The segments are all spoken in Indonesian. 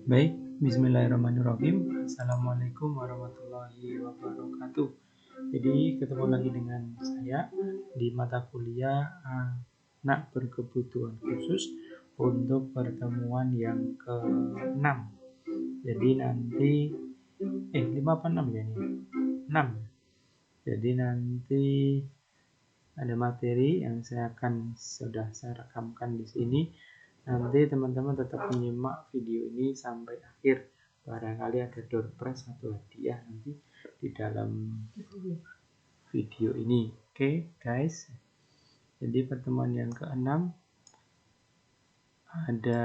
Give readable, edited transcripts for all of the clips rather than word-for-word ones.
Baik, bismillahirrahmanirrahim. Assalamualaikum warahmatullahi wabarakatuh. Jadi ketemu lagi dengan saya di mata kuliah anak berkebutuhan khusus untuk pertemuan yang ke-6. Jadi nanti 5 apa 6 ya ini? 6. Jadi nanti ada materi yang sudah saya rekamkan di sini. Nanti teman-teman tetap menyimak video ini sampai akhir. Barangkali ada door prize atau hadiah nanti di dalam video ini. Oke, guys. Jadi pertemuan yang ke-6 ada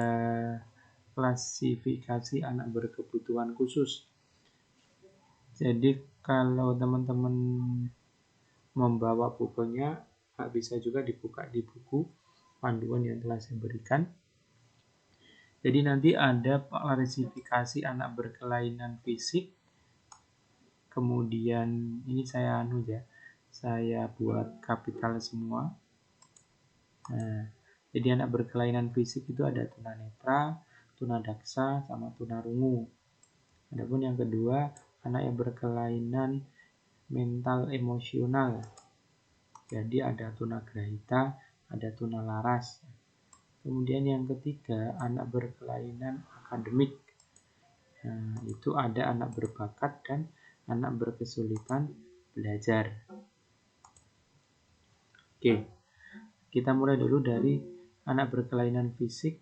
klasifikasi anak berkebutuhan khusus. Jadi kalau teman-teman membawa bukunya, bisa juga dibuka di buku panduan yang telah saya berikan. Jadi nanti ada klasifikasi anak berkelainan fisik. Kemudian ini saya buat kapital semua. Nah, jadi anak berkelainan fisik itu ada tunanetra, tunadaksa, sama tunarungu. Adapun yang kedua, anak yang berkelainan mental emosional. Jadi ada tunagrahita, ada tunalaras. Kemudian yang ketiga, anak berkelainan akademik. Nah, itu ada anak berbakat dan anak berkesulitan belajar. Oke, kita mulai dulu dari anak berkelainan fisik.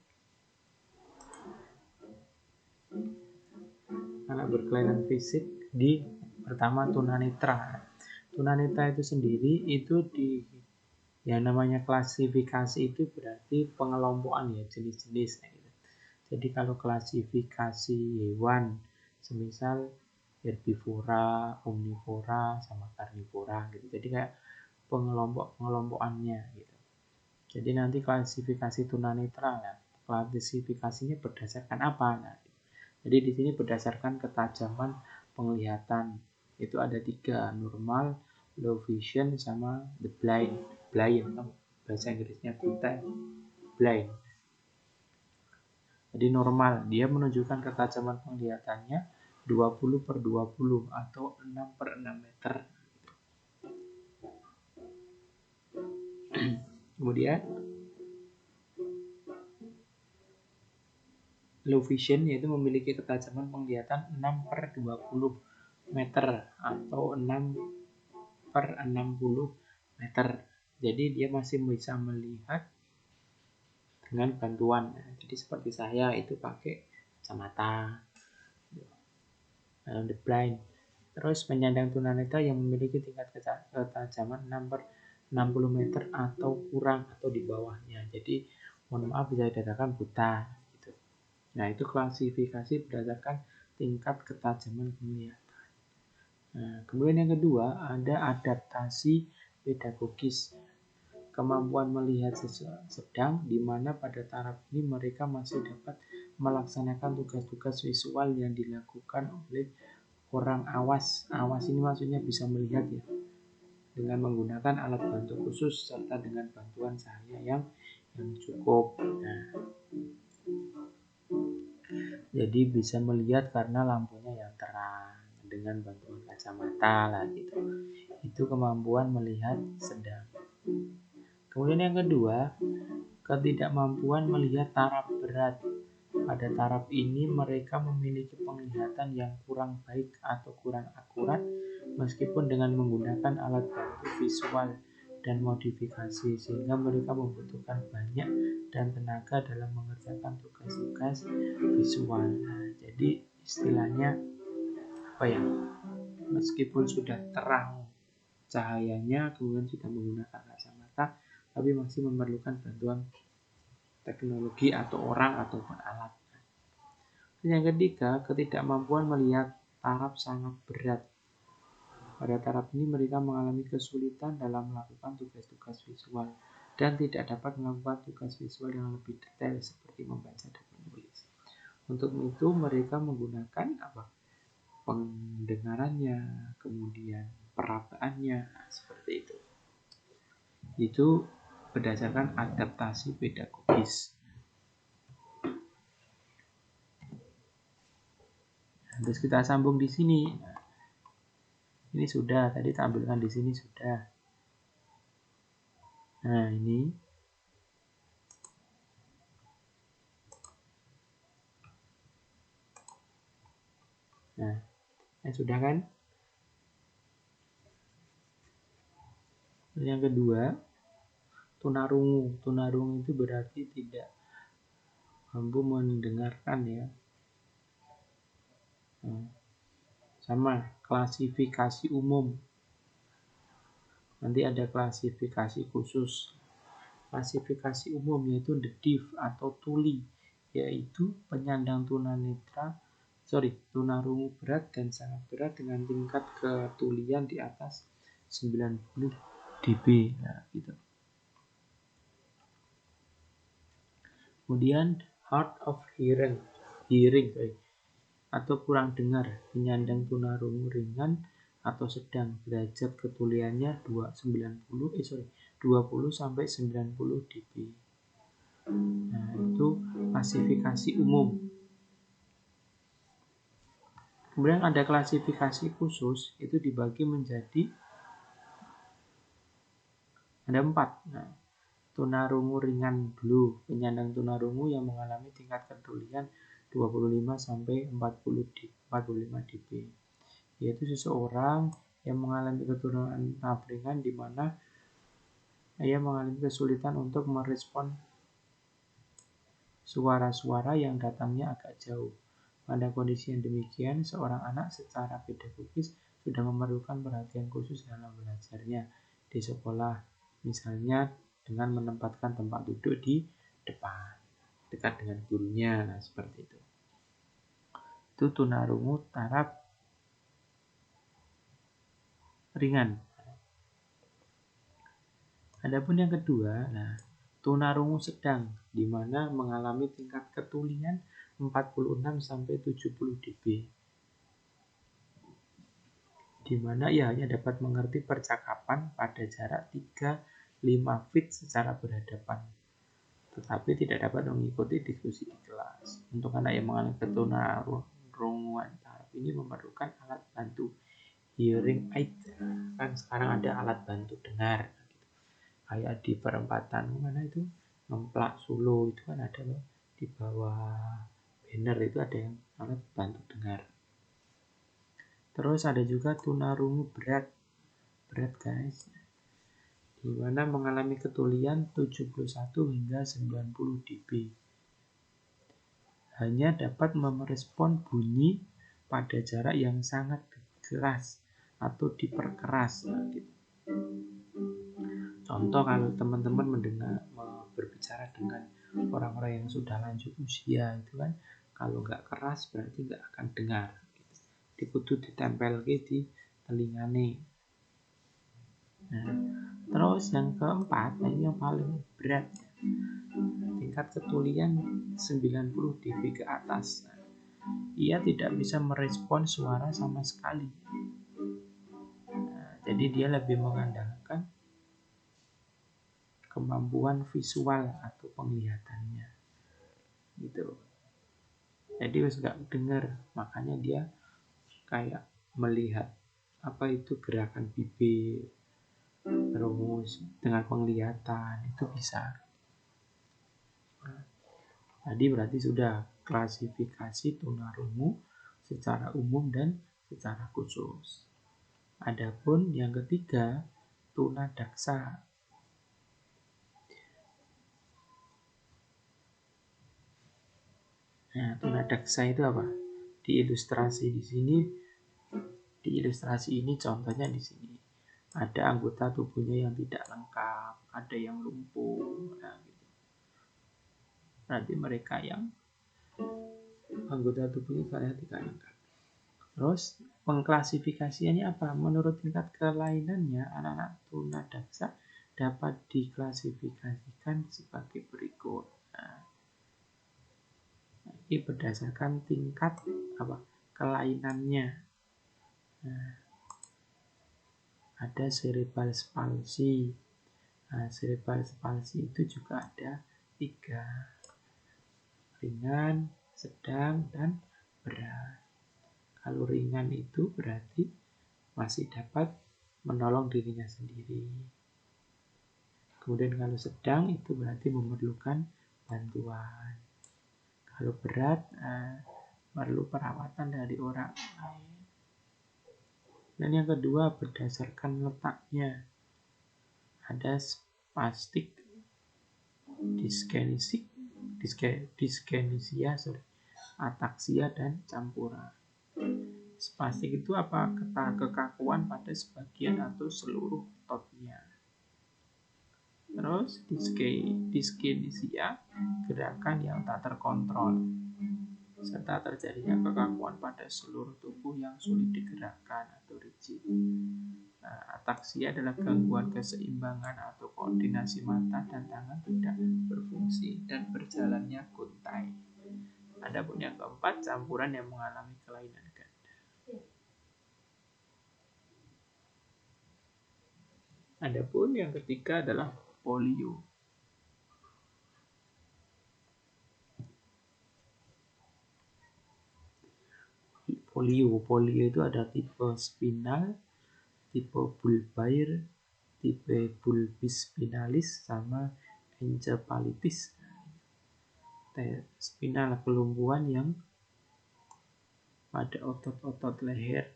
Anak berkelainan fisik di pertama tunanetra. Tunanetra itu sendiri itu yang namanya klasifikasi itu berarti pengelompokan ya jenis-jenis. Jadi kalau klasifikasi hewan, semisal herbivora, omnivora, sama karnivora gitu. Jadi kayak pengelompokannya gitu. Jadi nanti klasifikasi tunanetra, klasifikasinya berdasarkan apa? Nah, jadi di sini berdasarkan ketajaman penglihatan. Itu ada 3, normal, low vision, sama the blind. Blind, bahasa Inggrisnya buta, blind. Jadi normal, dia menunjukkan ketajaman penglihatannya 20/20 atau 6/6 meter. Kemudian low vision yaitu memiliki ketajaman penglihatan 6/20 meter atau 6/60 meter. Jadi dia masih bisa melihat dengan bantuan. Jadi seperti saya itu pakai kacamata. The blind. Terus penyandang tunanetra yang memiliki tingkat ketajaman 6/60 meter atau kurang atau di bawahnya. Jadi mohon maaf bisa dikatakan buta gitu. Nah, itu klasifikasi berdasarkan tingkat ketajaman penglihatan. Nah, kemudian yang kedua ada adaptasi pedagogis. Kemampuan melihat sedang di mana pada taraf ini mereka masih dapat melaksanakan tugas-tugas visual yang dilakukan oleh orang awas. Awas ini maksudnya bisa melihat ya, dengan menggunakan alat bantu khusus serta dengan bantuan cahaya yang cukup. Nah, jadi bisa melihat karena lampunya yang terang dengan bantuan kacamata lah gitu. Itu kemampuan melihat sedang. Kemudian yang kedua, ketidakmampuan melihat taraf berat. Pada taraf ini mereka memiliki penglihatan yang kurang baik atau kurang akurat meskipun dengan menggunakan alat bantu visual dan modifikasi, sehingga mereka membutuhkan banyak dan tenaga dalam mengerjakan tugas-tugas visual. Nah, jadi istilahnya meskipun sudah terang cahayanya, kemudian sudah menggunakan kacamata, tapi masih memerlukan bantuan teknologi atau orang ataupun alat. Yang ketiga, ketidakmampuan melihat taraf sangat berat. Pada taraf ini mereka mengalami kesulitan dalam melakukan tugas-tugas visual dan tidak dapat melakukan tugas visual yang lebih detail seperti membaca dan menulis. Untuk itu mereka menggunakan pendengarannya, kemudian perabaannya, seperti itu. Itu berdasarkan adaptasi pedagogis. Terus kita sambung di sini. Nah, ini sudah, tadi tampilkan di sini sudah. Nah, ini. Nah, sudah kan? Yang kedua, tunarungu. Tunarungu itu berarti tidak mampu mendengarkan ya. Nah, sama klasifikasi umum. Nanti ada klasifikasi khusus. Klasifikasi umum yaitu the deaf atau tuli, yaitu penyandang tunarungu berat dan sangat berat dengan tingkat ketulian di atas 90 dB. Nah, gitu. Kemudian hard of hearing atau kurang dengar, penyandang tunarungu ringan atau sedang, derajat ketuliannya 20 sampai 90 dB. Nah, itu klasifikasi umum. Kemudian ada klasifikasi khusus, itu dibagi menjadi ada 4. Nah, tunarungu ringan dulu, penyandang tunarungu yang mengalami tingkat ketulian 25 sampai 45 dB. Yaitu seseorang yang mengalami keturunan tahap ringan di mana ia mengalami kesulitan untuk merespon suara-suara yang datangnya agak jauh. Pada kondisi yang demikian, seorang anak secara pedagogis sudah memerlukan perhatian khusus dalam belajarnya di sekolah, misalnya dengan menempatkan tempat duduk di depan, dekat dengan gurunya, nah seperti itu. Itu tunarungu taraf ringan. Adapun yang kedua, nah, tunarungu sedang, di mana mengalami tingkat ketulian 46 sampai 70 dB. Di mana ia hanya dapat mengerti percakapan pada jarak 3-5 feet secara berhadapan, tetapi tidak dapat mengikuti diskusi di kelas. Untuk anak yang mengalami ketunarunguan taraf ini memerlukan alat bantu hearing aid. Kan sekarang ada alat bantu dengar. Kayak di perempatan mana itu Ngemplak Solo itu kan ada loh, di bawah banner itu ada yang alat bantu dengar. Terus ada juga tunarungu berat guys, di mana mengalami ketulian 71 hingga 90 dB. Hanya dapat merespon bunyi pada jarak yang sangat keras atau diperkeras. Nah, gitu. Contoh kalau teman-teman berbicara dengan orang-orang yang sudah lanjut usia itu kan, kalau nggak keras berarti nggak akan dengar. Dikudu ditempel di telingane. Nah, terus yang keempat, ini yang paling berat, tingkat ketulian 90 dB ke atas. Nah, ia tidak bisa merespon suara sama sekali. Nah, jadi dia lebih mengandalkan kemampuan visual atau penglihatannya. Gitu. Jadi harus nggak dengar, makanya dia kayak melihat apa itu gerakan bibir, terus dengan penglihatan itu bisa. Nah, tadi berarti sudah klasifikasi tunarungu secara umum dan secara khusus. Adapun yang ketiga, tunadaksa. Nah, tunadaksa itu apa? Di ilustrasi ini contohnya di sini. Ada anggota tubuhnya yang tidak lengkap, ada yang lumpuh. Nah, gitu. Berarti mereka yang anggota tubuhnya tidak lengkap. Terus pengklasifikasiannya apa? Menurut tingkat kelainannya, anak-anak tunadaksa dapat diklasifikasikan sebagai berikut. Nah, ini berdasarkan tingkat kelainannya. Nah, ada cerebral palsy. Nah, cerebral palsy itu juga ada 3, ringan, sedang, dan berat. Kalau ringan itu berarti masih dapat menolong dirinya sendiri. Kemudian kalau sedang itu berarti memerlukan bantuan. Kalau berat perlu perawatan dari orang lain. Dan yang kedua berdasarkan letaknya. Ada spastik, diskenisia, ataksia, dan campuran. Spastik itu apa? Kekakuan pada sebagian atau seluruh ototnya. Terus diskenisia, gerakan yang tak terkontrol, serta terjadinya kekakuan pada seluruh tubuh yang sulit digerakkan atau rigid. Ataksia adalah gangguan keseimbangan atau koordinasi mata dan tangan tidak berfungsi dan berjalannya guntai. Adapun yang keempat, campuran yang mengalami kelainan ganda. Adapun yang ketiga adalah polio. Polio itu ada tipe spinal, tipe bulbair, tipe bulbis spinalis, sama encephalitis. Spinal kelumpuhan yang pada otot-otot leher,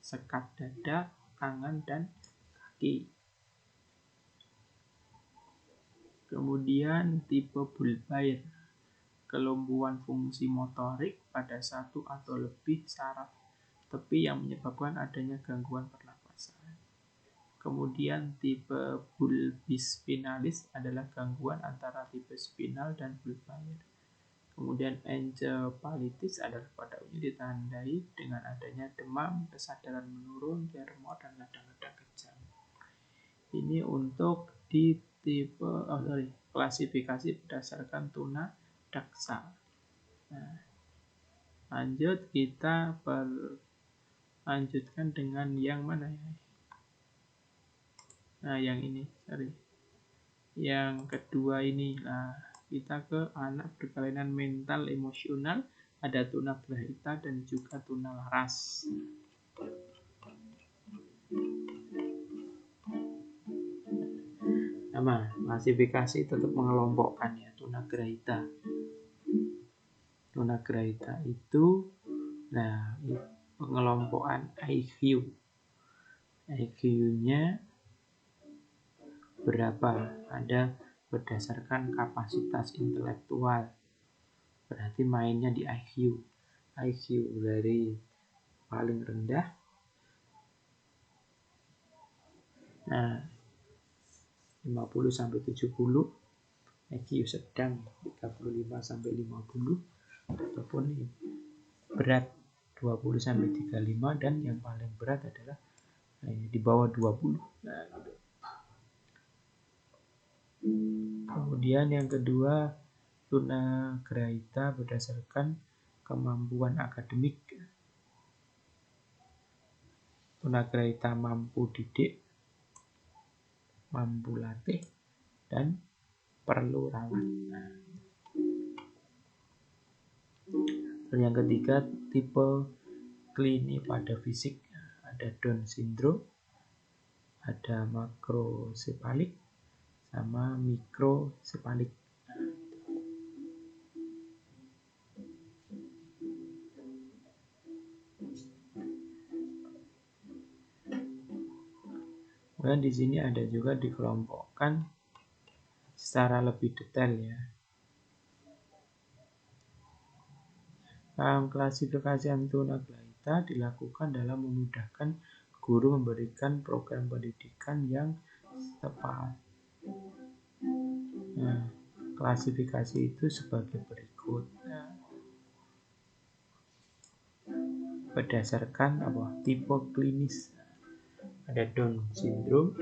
sekat dada, tangan, dan kaki. Kemudian tipe bulbair, kelumpuhan fungsi motorik pada satu atau lebih saraf tepi yang menyebabkan adanya gangguan pernapasan. Kemudian tipe bulbis spinalis adalah gangguan antara tipe spinal dan bulbair. Kemudian encephalitis adalah pada umumnya ditandai dengan adanya demam, kesadaran menurun, tremor, dan kadang-kadang kejang. Ini untuk di klasifikasi berdasarkan tunadaksa. Nah, lanjut kita lanjutkan dengan yang mana ya? Nah, yang ini, yang kedua ini. Nah, kita ke anak berkelainan mental emosional, ada tunagrahita dan juga tunalaras. Nama klasifikasi tetap mengelompokkan ya, tunagrahita. Tunagrahita itu pengelompokan IQ. IQ-nya berapa? Ada berdasarkan kapasitas intelektual. Berarti mainnya di IQ. IQ dari paling rendah. Nah, 50 sampai 70, IQ sedang 35 sampai 50, ataupun berat 20 sampai 35, dan yang paling berat adalah di bawah 20. Nah, gitu. Kemudian yang kedua, tunagrahita berdasarkan kemampuan akademik. Tunagrahita mampu didik, mampu latih, dan perlu rawat. Nah. Dan yang ketiga, tipe klini pada fisik. Ada Down syndrome, ada makrosefalik, sama mikrosefalik. Dan di sini ada juga dikelompokkan secara lebih detail ya. Klasifikasi tunagrahita dilakukan dalam memudahkan guru memberikan program pendidikan yang tepat. Nah, klasifikasi itu sebagai berikut. Berdasarkan tipe klinis. Ada Down syndrome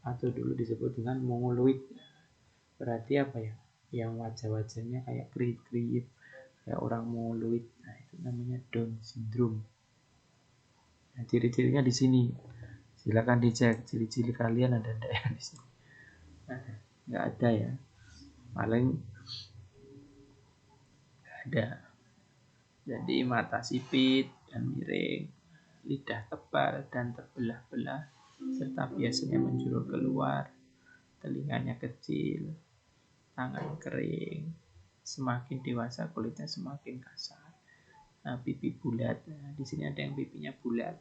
atau dulu disebut dengan mongoloid. Berarti apa ya? Yang wajah-wajahnya kayak kriip-kriip, kayak orang mongoloid. Nah, itu namanya Down syndrome. Nah, ciri-cirinya di sini. Silakan dicek ciri-ciri kalian ada enggak ya di sini. Nah, nggak ada ya. Paling nggak ada. Jadi mata sipit dan miring, lidah tebal dan terbelah-belah, serta biasanya menjulur keluar, telinganya kecil, tangan kering. Semakin dewasa kulitnya semakin kasar. Nah, pipi bulat. Nah, di sini ada yang pipinya bulat,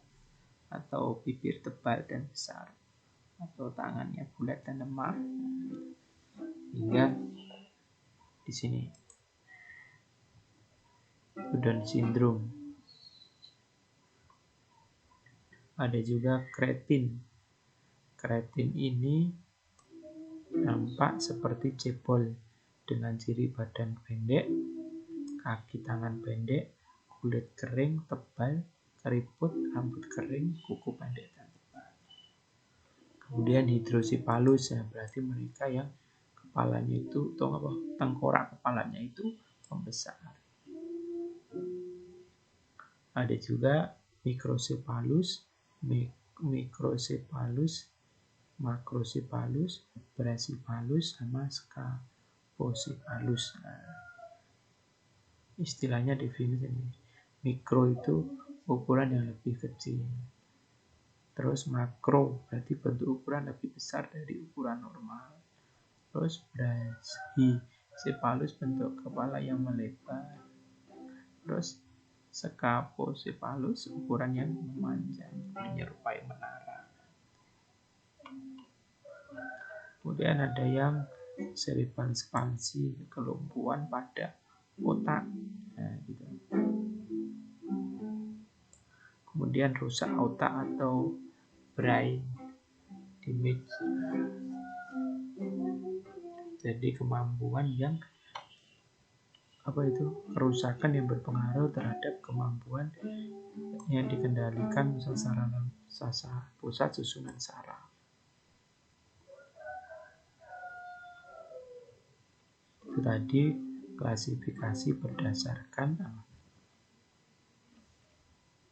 atau bibir tebal dan besar, atau tangannya bulat dan lemah. Hingga di sini Down syndrome. Ada juga kretin. Kretin ini nampak seperti cebol dengan ciri badan pendek, kaki tangan pendek, kulit kering, tebal, keriput, rambut kering, kuku pendek dan tebal. Kemudian hidrosipalus, ya berarti mereka yang kepalanya itu tengkorak kepalanya itu membesar. Ada juga mikrocephalus, mikrocephalus, makrocephalus, brachycephalus, sama scapocephalus. Nah, istilahnya definisi mikro itu ukuran yang lebih kecil. Terus makro berarti bentuk ukuran lebih besar dari ukuran normal. Terus brachycephalus bentuk kepala yang melebar. Terus scapocephalus ukuran yang memanjang menyerupai menara. Kemudian ada yang cerebral palsy, kelumpuhan pada otak. Nah, gitu. Kemudian rusak otak atau brain damage. Jadi kemampuan yang kerusakan yang berpengaruh terhadap kemampuan yang dikendalikan pusat susunan saraf. Itu tadi klasifikasi berdasarkan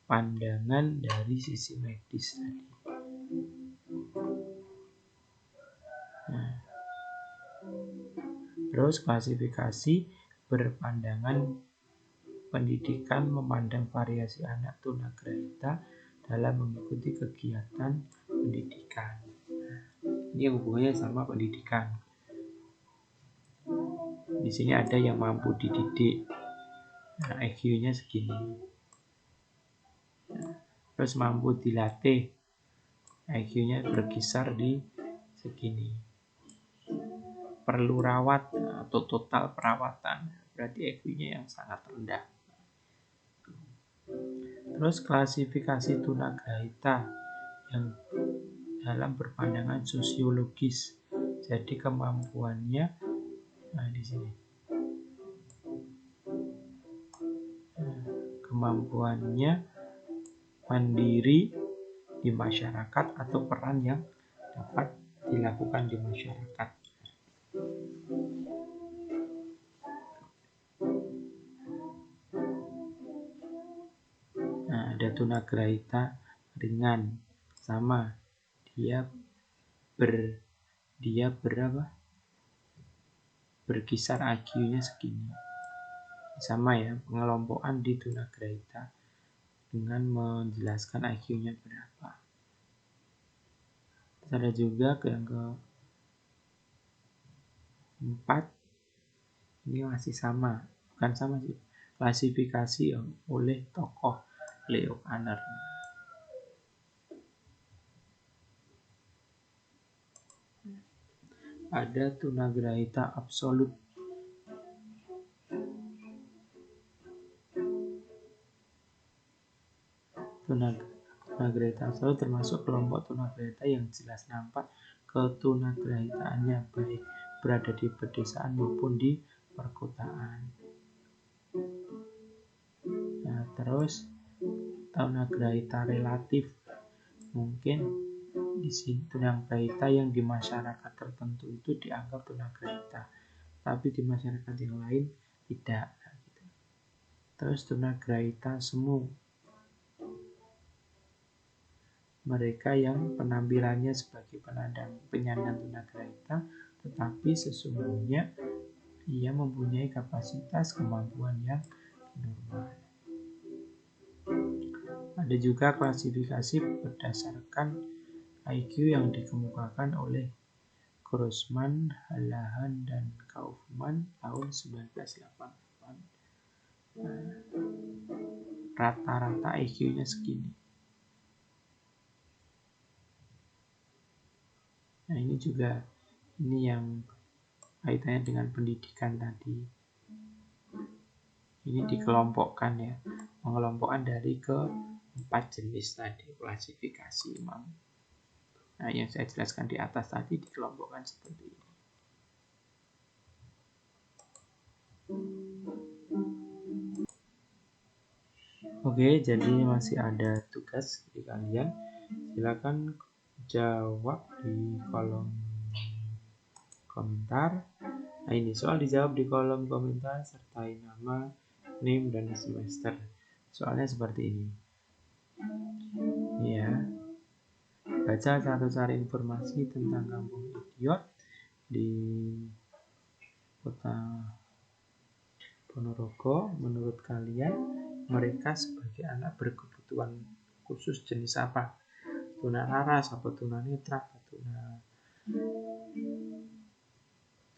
pandangan dari sisi medis tadi. Nah, terus klasifikasi berpandangan pendidikan memandang variasi anak tunagrahita dalam mengikuti kegiatan pendidikan. Nah, ini hubungannya sama pendidikan. Di sini ada yang mampu dididik. Nah, IQ-nya segini. Nah, terus mampu dilatih. IQ-nya berkisar di segini. Perlu rawat atau total perawatan, berarti IQ-nya yang sangat rendah. Terus klasifikasi tunagrahita yang dalam berpandangan sosiologis. Jadi kemampuannya di sini. Kemampuannya mandiri di masyarakat atau peran yang dapat dilakukan di masyarakat. Nah, ada tunagrahita ringan, sama dia berkisar IQ-nya segini. Sama ya, pengelompokan di tunagrahita dengan menjelaskan IQ-nya berapa. Terus ada juga yang keempat, ini masih sama, bukan sama sih, klasifikasi yang oleh tokoh Leo Kanner. Ada tunagrahita absolut. Tunagrahita absolut termasuk kelompok tunagrahita yang jelas nampak ketunagrahitaannya, baik berada di pedesaan maupun di perkotaan. Nah, terus tunagrahita relatif, mungkin di sini tunagrahita yang di masyarakat tertentu itu dianggap tunagrahita, tapi di masyarakat yang lain tidak. Terus tunagrahita semu, mereka yang penampilannya sebagai penyandang tunagrahita, tetapi sesungguhnya ia mempunyai kapasitas kemampuan yang normal. Ada juga klasifikasi berdasarkan IQ yang dikemukakan oleh Grossman, Hallahan, dan Kaufman tahun 1988. Rata-rata IQ-nya segini. Nah, ini juga yang kaitannya dengan pendidikan tadi. Ini dikelompokkan ya, mengelompokkan dari ke 4 jenis tadi klasifikasi imam. Nah, yang saya jelaskan di atas tadi dikelompokkan seperti ini. Oke, jadi masih ada tugas di kalian. Silakan jawab di kolom komentar. Nah, ini soal dijawab di kolom komentar, sertai nama, name, dan semester. Soalnya seperti ini. Ya. Baca atau cari informasi tentang kampung idiot di kota Ponorogo. Menurut kalian, mereka sebagai anak berkebutuhan khusus jenis apa? Tunalaras, apa tunanetra, apa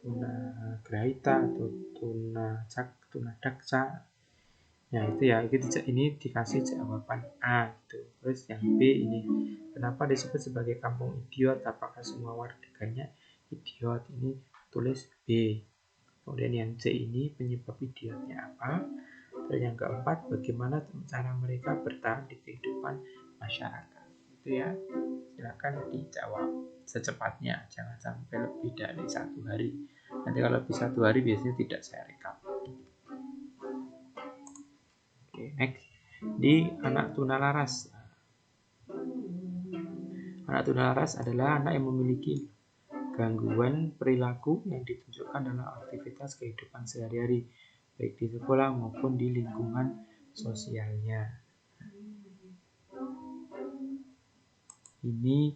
tunagrahita, atau tunadaksa. Ya itu ya, ini dikasih jawaban A gitu. Terus yang B ini, kenapa disebut sebagai kampung idiot? Apakah semua warganya idiot? Ini tulis B. Kemudian yang C ini, penyebab idiotnya apa? Dan yang keempat, bagaimana cara mereka bertahan di kehidupan masyarakat? Itu ya, silakan dijawab secepatnya, jangan sampai lebih dari 1 hari. Nanti kalau lebih 1 hari biasanya tidak saya rekap. Oke, next. Di anak tunalaras. Anak tunalaras adalah anak yang memiliki gangguan perilaku yang ditunjukkan dalam aktivitas kehidupan sehari-hari, baik di sekolah maupun di lingkungan sosialnya. Ini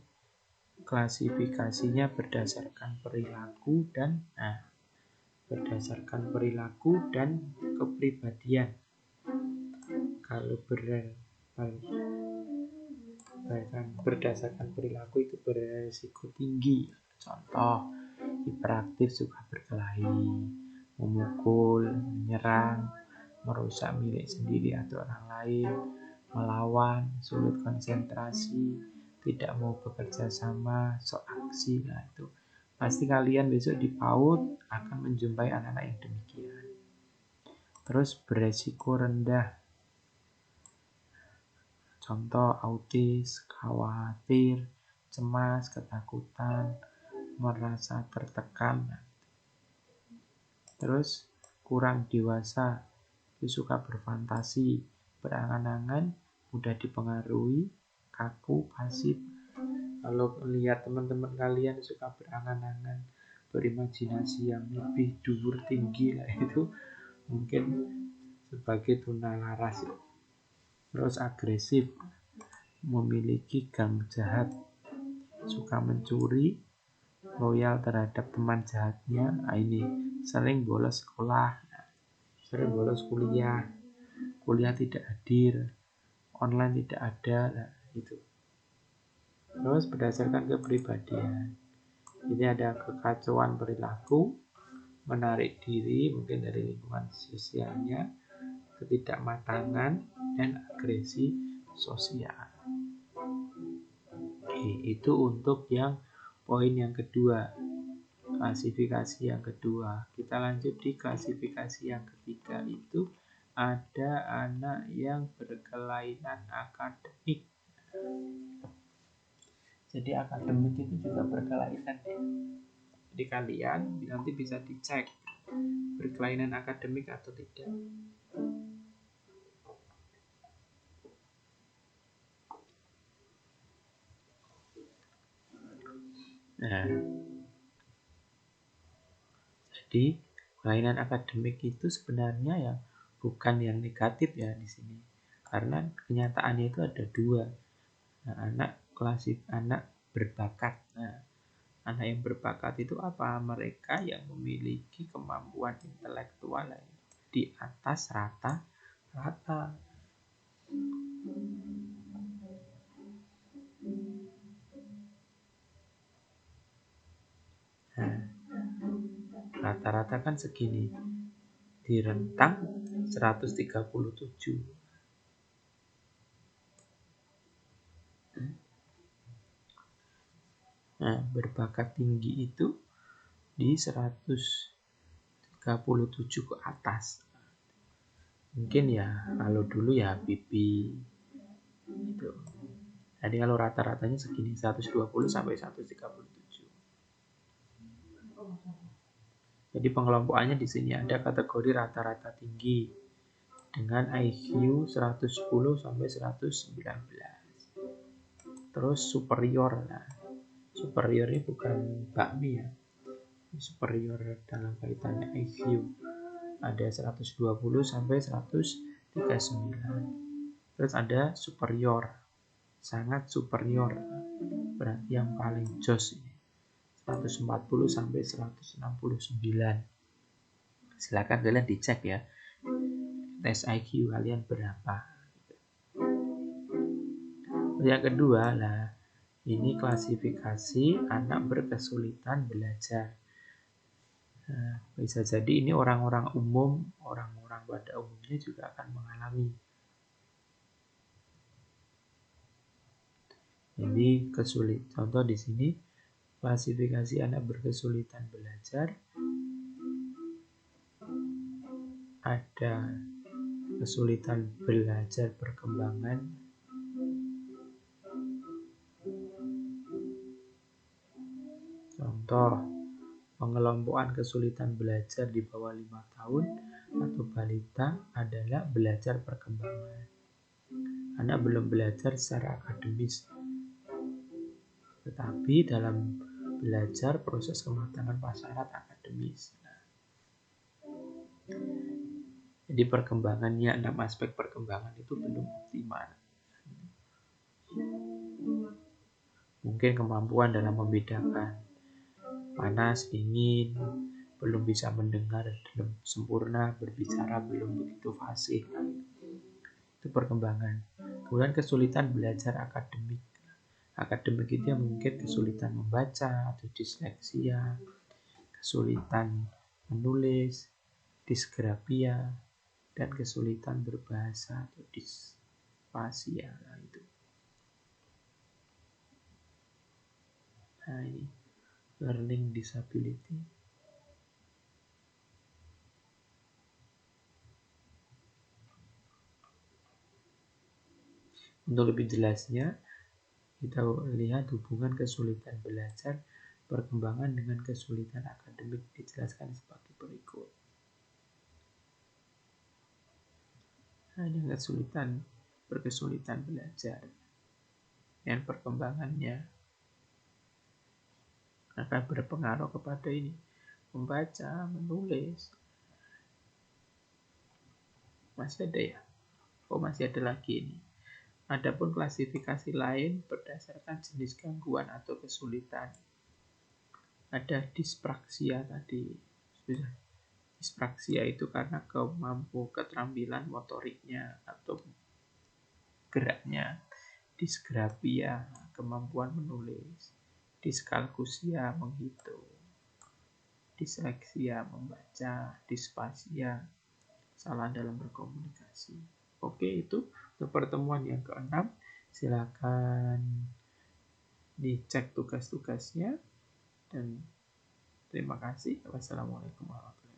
klasifikasinya berdasarkan perilaku dan kepribadian. Kalau berdasarkan perilaku itu beresiko tinggi. Contoh, hiperaktif, suka berkelahi, memukul, menyerang, merusak milik sendiri atau orang lain, melawan, sulit konsentrasi, tidak mau bekerja sama, sok aksi. Nah, itu pasti kalian besok di PAUD akan menjumpai anak-anak yang demikian. Terus beresiko rendah. Contoh, autis, khawatir, cemas, ketakutan, merasa tertekan. Terus kurang dewasa, suka berfantasi, berangan-angan, mudah dipengaruhi, kaku, pasif. Kalau lihat teman-teman kalian suka berangan-angan, berimajinasi yang lebih dhuwur tinggi lah, itu mungkin sebagai tunalaras. Terus agresif, memiliki gang jahat, suka mencuri, loyal terhadap teman jahatnya. Nah, ini sering bolos sekolah, sering bolos kuliah tidak hadir, online tidak ada. Nah, itu. Terus berdasarkan kepribadian, ini ada kekacauan perilaku, menarik diri mungkin dari lingkungan sosialnya, ketidakmatangan, dan agresi sosial. Itu untuk yang poin yang kedua, klasifikasi yang kedua. Kita lanjut di klasifikasi yang ketiga, itu ada anak yang berkelainan akademik. Jadi akademik itu juga berkelainan ya. Jadi kalian nanti bisa dicek berkelainan akademik atau tidak. Nah, jadi kelainan akademik itu sebenarnya ya bukan yang negatif ya di sini, karena kenyataannya itu ada dua. Nah, anak berbakat. Nah, anak yang berbakat itu apa? Mereka yang memiliki kemampuan intelektual di atas rata-rata. Rata-rata kan segini. Di rentang 137. Nah, berbakat tinggi itu di 137 ke atas. Mungkin ya kalau dulu ya pipi gitu. Jadi kalau rata-ratanya segini 120 sampai 137. Jadi pengelompokannya di sini ada kategori rata-rata tinggi dengan IQ 110 sampai 119. Terus superior. Nah, superior ini bukan bakmi ya. Superior dalam kaitannya IQ. Ada 120 sampai 139. Terus ada superior. Sangat superior. Berarti yang paling jos ini. 140 sampai 169. Silakan kalian dicek ya. Tes IQ kalian berapa. Yang kedua lah, ini klasifikasi anak berkesulitan belajar. Nah, bisa jadi ini orang-orang umum, orang-orang pada umumnya juga akan mengalami. Jadi contoh di sini klasifikasi anak berkesulitan belajar. Ada kesulitan belajar perkembangan, contoh pengelompokan kesulitan belajar di bawah 5 tahun atau balita adalah belajar perkembangan. Anak belum belajar secara akademis, tetapi dalam belajar proses kematangan prasyarat akademis. Jadi perkembangannya, 6 aspek perkembangan itu belum optimal. Mungkin kemampuan dalam membedakan panas, dingin, belum bisa mendengar belum sempurna, berbicara belum begitu fasih. Itu perkembangan. Kemudian kesulitan belajar akademik. Akademik itu mungkin kesulitan membaca atau disleksia, kesulitan menulis, disgrafia, dan kesulitan berbahasa atau disfasia. Nah, itu. Nah, ini learning disability. Untuk lebih jelasnya, kita lihat hubungan kesulitan belajar perkembangan dengan kesulitan akademik dijelaskan sebagai berikut. Nah, ini berkesulitan belajar dan perkembangannya akan berpengaruh kepada ini, membaca, menulis. Masih ada ya? Oh, masih ada lagi ini. Adapun klasifikasi lain berdasarkan jenis gangguan atau kesulitan. Ada dispraksia tadi. Dispraksia itu karena keterampilan motoriknya atau geraknya. Disgrafia, kemampuan menulis. Diskalkusia, menghitung. Disleksia, membaca. Disfasia, salah dalam berkomunikasi. Oke, itu untuk pertemuan yang ke-6. Silakan dicek tugas-tugasnya dan terima kasih. Wassalamualaikum warahmatullahi wabarakatuh.